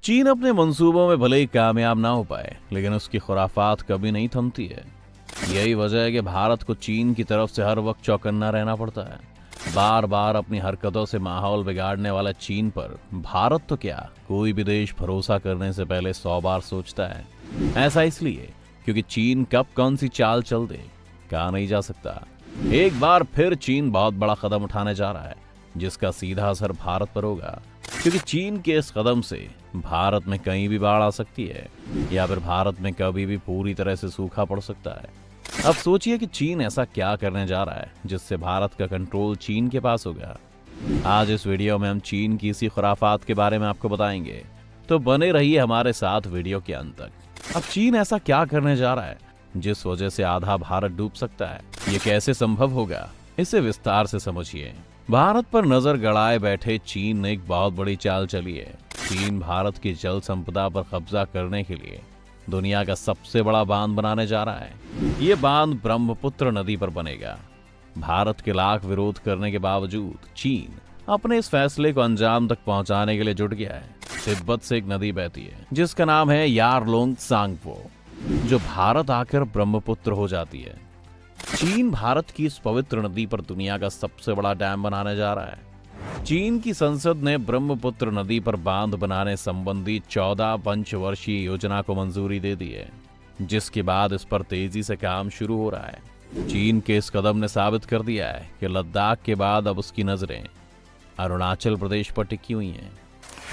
चीन अपने मंसूबों में भले ही कामयाब ना हो पाए, लेकिन उसकी खुराफात कभी नहीं थमती है। यही वजह है कि भारत को चीन की तरफ से हर वक्त चौकन्ना रहना पड़ता है। बार बार अपनी हरकतों से माहौल बिगाड़ने वाला चीन पर भारत तो क्या, कोई भी देश भरोसा करने से पहले 100 बार सोचता है। ऐसा इसलिए क्योंकि चीन कब कौन सी चाल चल दे, कहा नहीं जा सकता। एक बार फिर चीन बहुत बड़ा कदम उठाने जा रहा है, जिसका सीधा असर भारत पर होगा। क्योंकि चीन के इस कदम से भारत में कहीं भी बाढ़ आ सकती है, या फिर भारत में कभी भी पूरी तरह से सूखा पड़ सकता है। अब सोचिए कि चीन ऐसा क्या करने जा रहा है जिससे भारत का कंट्रोल चीन के पास होगा। आज इस वीडियो में हम चीन की इसी खुराफात के बारे में आपको बताएंगे, तो बने रहिए हमारे साथ वीडियो के अंत तक। अब चीन ऐसा क्या करने जा रहा है जिस वजह से आधा भारत डूब सकता है? ये कैसे संभव होगा, इसे विस्तार से समझिए। भारत पर नजर गड़ाए बैठे चीन ने एक बहुत बड़ी चाल चली है। चीन भारत की जल संपदा पर कब्जा करने के लिए दुनिया का सबसे बड़ा बांध बनाने जा रहा है। ये बांध ब्रह्मपुत्र नदी पर बनेगा। भारत के लाख विरोध करने के बावजूद चीन अपने इस फैसले को अंजाम तक पहुंचाने के लिए जुट गया है। तिब्बत से एक नदी बहती है जिसका नाम है यारलोंग त्सांगपो, जो भारत आकर ब्रह्मपुत्र हो जाती है। चीन भारत की इस पवित्र नदी पर दुनिया का सबसे बड़ा डैम बनाने जा रहा है। चीन की संसद ने ब्रह्मपुत्र नदी पर बांध बनाने संबंधी 14 पंचवर्षीय योजना को मंजूरी दे दी है, जिसके बाद इस पर तेजी से काम शुरू हो रहा है। चीन के इस कदम ने साबित कर दिया है कि लद्दाख के बाद अब उसकी नजरें अरुणाचल प्रदेश पर टिकी हुई हैं।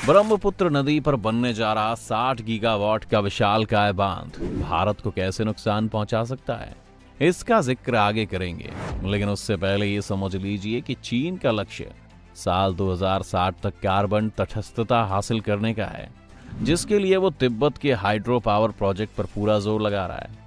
ब्रह्मपुत्र नदी पर बनने जा रहा 60 गीगावाट का विशालकाय बांध भारत को कैसे नुकसान पहुंचा सकता है, इसका जिक्र आगे करेंगे। लेकिन उससे पहले ये समझ लीजिए कि चीन का लक्ष्य साल 2060 तक कार्बन तटस्थता हासिल करने का है, जिसके लिए वो तिब्बत के हाइड्रो पावर प्रोजेक्ट पर पूरा जोर लगा रहा है।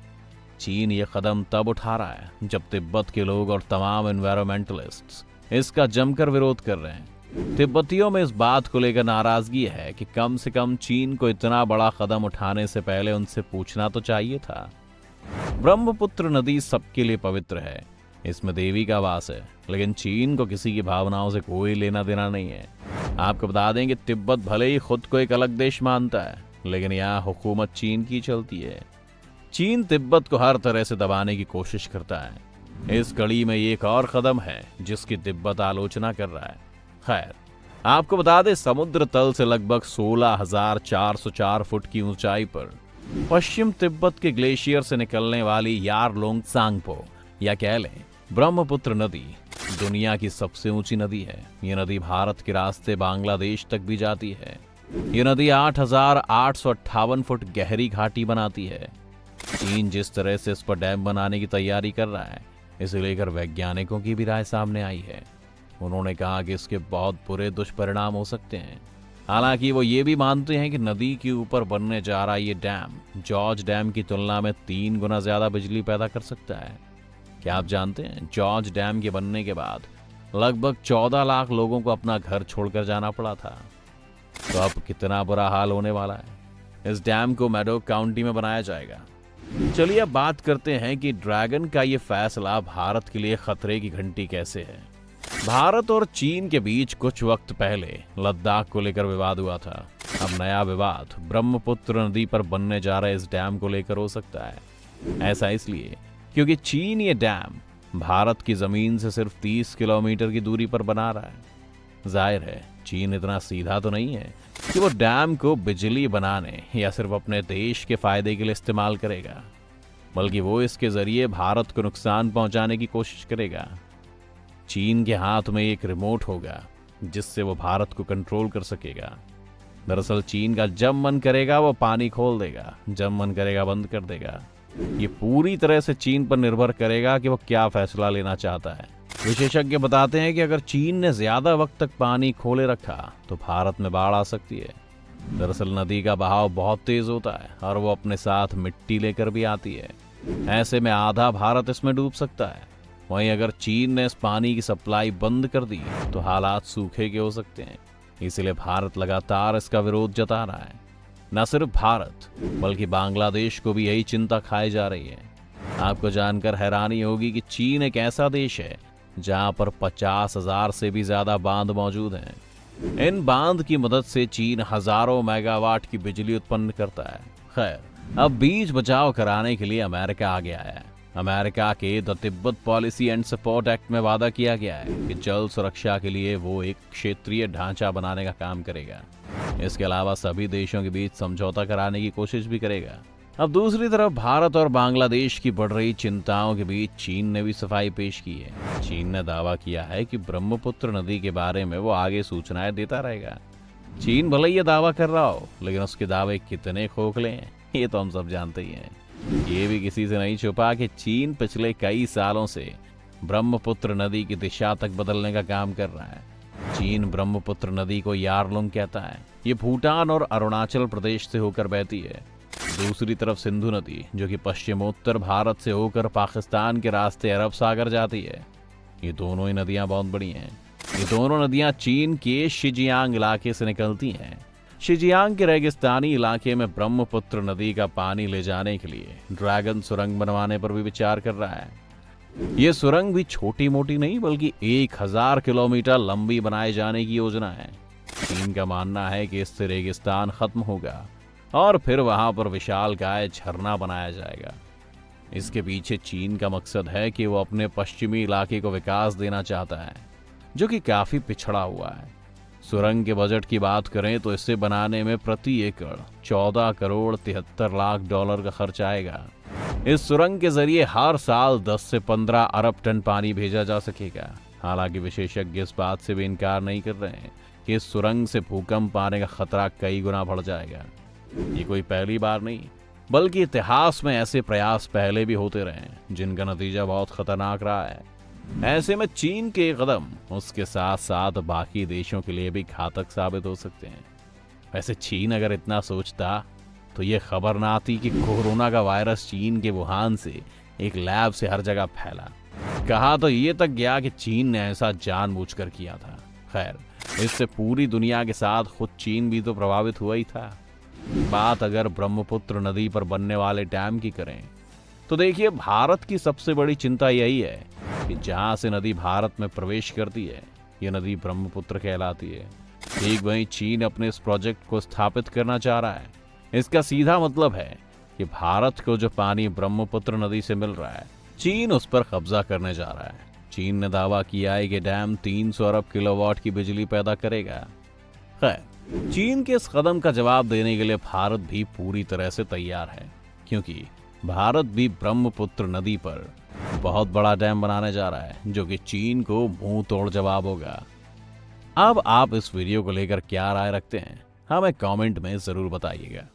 चीन ये कदम तब उठा रहा है जब तिब्बत के लोग और तमाम एनवायरमेंटलिस्ट्स इसका जमकर विरोध कर रहे हैं। तिब्बतियों में इस बात को लेकर नाराजगी है कि कम से कम चीन को इतना बड़ा कदम उठाने से पहले उनसे पूछना तो चाहिए था। ब्रह्मपुत्र नदी सबके लिए पवित्र है, इसमें देवी का वास है, लेकिन चीन को किसी की भावनाओं से कोई लेना देना नहीं है। आपको बता दें कि तिब्बत भले ही खुद को एक अलग देश मानता है, लेकिन यहाँ हुकूमत चीन की चलती है। चीन तिब्बत को हर तरह से दबाने की कोशिश करता है। इस कड़ी में एक और कदम है जिसकी तिब्बत आलोचना कर रहा है। खैर, आपको बता दें, समुद्र तल से लगभग 16,404 फुट की ऊंचाई पर पश्चिम तिब्बत के ग्लेशियर से निकलने वाली यारलोंग त्सांगपो, या कह लें ब्रह्मपुत्र नदी, दुनिया की सबसे ऊंची नदी है। ये नदी भारत के रास्ते बांग्लादेश तक भी जाती है। ये नदी 8,858 फुट गहरी घाटी बनाती है। चीन जिस तरह से इस पर डैम बनाने की तैयारी कर रहा है, इसे लेकर वैज्ञानिकों की भी राय सामने आई है। उन्होंने कहा कि इसके बहुत बुरे दुष्परिणाम हो सकते हैं। हालांकि वो ये भी मानते हैं कि नदी के ऊपर बनने जा रहा ये डैम जॉर्ज डैम की तुलना में 3 गुना ज्यादा बिजली पैदा कर सकता है। क्या आप जानते हैं, जॉर्ज डैम के बनने के बाद लगभग 14 लाख लोगों को अपना घर छोड़कर जाना पड़ा था। तो अब कितना बुरा हाल होने वाला है। इस डैम को मैडोक काउंटी में बनाया जाएगा। चलिए अब बात करते हैं कि ड्रैगन का ये फैसला भारत के लिए खतरे की घंटी कैसे है। भारत और चीन के बीच कुछ वक्त पहले लद्दाख को लेकर विवाद हुआ था। अब नया विवाद ब्रह्मपुत्र नदी पर बनने जा रहे इस डैम को लेकर हो सकता है। ऐसा इसलिए क्योंकि चीन ये डैम भारत की जमीन से सिर्फ 30 किलोमीटर की दूरी पर बना रहा है। जाहिर है, चीन इतना सीधा तो नहीं है कि वो डैम को बिजली बनाने या सिर्फ अपने देश के फायदे के लिए इस्तेमाल करेगा, बल्कि वो इसके जरिए भारत को नुकसान पहुंचाने की कोशिश करेगा। चीन के हाथ में एक रिमोट होगा जिससे वो भारत को कंट्रोल कर सकेगा। दरअसल चीन का जब मन करेगा वो पानी खोल देगा, जब मन करेगा बंद कर देगा। ये पूरी तरह से चीन पर निर्भर करेगा कि वो क्या फैसला लेना चाहता है। विशेषज्ञ बताते हैं कि अगर चीन ने ज्यादा वक्त तक पानी खोले रखा तो भारत में बाढ़ आ सकती है। दरअसल नदी का बहाव बहुत तेज होता है और वो अपने साथ मिट्टी लेकर भी आती है। ऐसे में आधा भारत इसमें डूब सकता है। वहीं अगर चीन ने इस पानी की सप्लाई बंद कर दी तो हालात सूखे के हो सकते हैं। इसलिए भारत लगातार इसका विरोध जता रहा है। न सिर्फ भारत बल्कि बांग्लादेश को भी यही चिंता खाई जा रही है। आपको जानकर हैरानी होगी कि चीन एक ऐसा देश है जहां पर 50,000 से भी ज्यादा बांध मौजूद हैं। इन बांध की मदद से चीन हजारों मेगावाट की बिजली उत्पन्न करता है। खैर, अब बीच बचाव कराने के लिए अमेरिका आ गया है। अमेरिका के the Tibet policy and support act में वादा किया गया है कि जल सुरक्षा के लिए वो एक क्षेत्रीय ढांचा बनाने का काम करेगा। इसके अलावा सभी देशों के बीच समझौता कराने की कोशिश भी करेगा। अब दूसरी तरफ भारत और बांग्लादेश की बढ़ रही चिंताओं के बीच चीन ने भी सफाई पेश की है। चीन ने दावा किया है कि ब्रह्मपुत्र नदी के बारे में वो आगे सूचनाएं देता रहेगा। चीन भले ये दावा कर रहा हो, लेकिन उसके दावे कितने खोखले हैं ये तो हम सब जानते ही हैं। ये भी किसी से नहीं छुपा कि चीन पिछले कई सालों से ब्रह्मपुत्र नदी की दिशा तक बदलने का काम कर रहा है। चीन ब्रह्मपुत्र नदी को यारलुंग कहता है। ये भूटान और अरुणाचल प्रदेश से होकर बहती है। दूसरी तरफ सिंधु नदी, जो कि पश्चिमोत्तर भारत से होकर पाकिस्तान के रास्ते अरब सागर जाती है। ये दोनों ही नदियां बहुत बड़ी हैं। ये दोनों नदियां चीन के शिजियांग इलाके से निकलती हैं। शिजियांग के रेगिस्तानी इलाके में ब्रह्मपुत्र नदी का पानी ले जाने के लिए ड्रैगन सुरंग बनवाने पर भी विचार कर रहा है। ये सुरंग भी छोटी मोटी नहीं, बल्कि 1000 किलोमीटर लंबी बनाए जाने की योजना है। चीन का मानना है कि इससे रेगिस्तान खत्म होगा और फिर वहां पर विशालकाय झरना बनाया जाएगा। इसके पीछे चीन का मकसद है कि वो अपने पश्चिमी इलाके को विकास देना चाहता है, जो कि काफी पिछड़ा हुआ है। सुरंग के बजट की बात करें तो इसे बनाने में प्रति एकड़ 14 करोड़ 73 लाख डॉलर का खर्च आएगा। इस सुरंग के जरिए हर साल 10 से 15 अरब टन पानी भेजा जा सकेगा। हालांकि विशेषज्ञ इस बात से भी इनकार नहीं कर रहे हैं कि इस सुरंग से भूकंप आने का खतरा कई गुना बढ़ जाएगा। ये कोई पहली बार नहीं, बल्कि इतिहास में ऐसे प्रयास पहले भी होते रहे हैं, जिनका नतीजा बहुत खतरनाक रहा है। ऐसे में चीन के कदम उसके साथ साथ बाकी देशों के लिए भी घातक साबित हो सकते हैं। वैसे चीन अगर इतना सोचता तो ये खबर ना आती कि कोरोना का वायरस चीन के वुहान से एक लैब से हर जगह फैला। कहा तो ये तक गया कि चीन ने ऐसा जानबूझकर किया था। खैर, इससे पूरी दुनिया के साथ खुद चीन भी तो प्रभावित हुआ ही था। बात अगर ब्रह्मपुत्र नदी पर बनने वाले डैम की करें तो देखिए, भारत की सबसे बड़ी चिंता यही है कि जहां से नदी भारत में प्रवेश करती है, ये नदी ब्रह्मपुत्र कहलाती है। ठीक वहीं चीन अपने इस प्रोजेक्ट को स्थापित करना चाह रहा है। इसका सीधा मतलब है कि भारत को जो पानी ब्रह्मपुत्र नदी से मिल रहा है, चीन उस पर कब्जा करने जा रहा है। चीन ने दावा किया है कि डैम 300 अरब किलोवाट की बिजली पैदा करेगा। खैर, चीन के इस कदम का जवाब देने के लिए भारत भी पूरी तरह से तैयार है, क्योंकि भारत भी ब्रह्मपुत्र नदी पर बहुत बड़ा डैम बनाने जा रहा है, जो कि चीन को मुंह तोड़ जवाब होगा। अब आप इस वीडियो को लेकर क्या राय रखते हैं, हमें कमेंट में जरूर बताइएगा।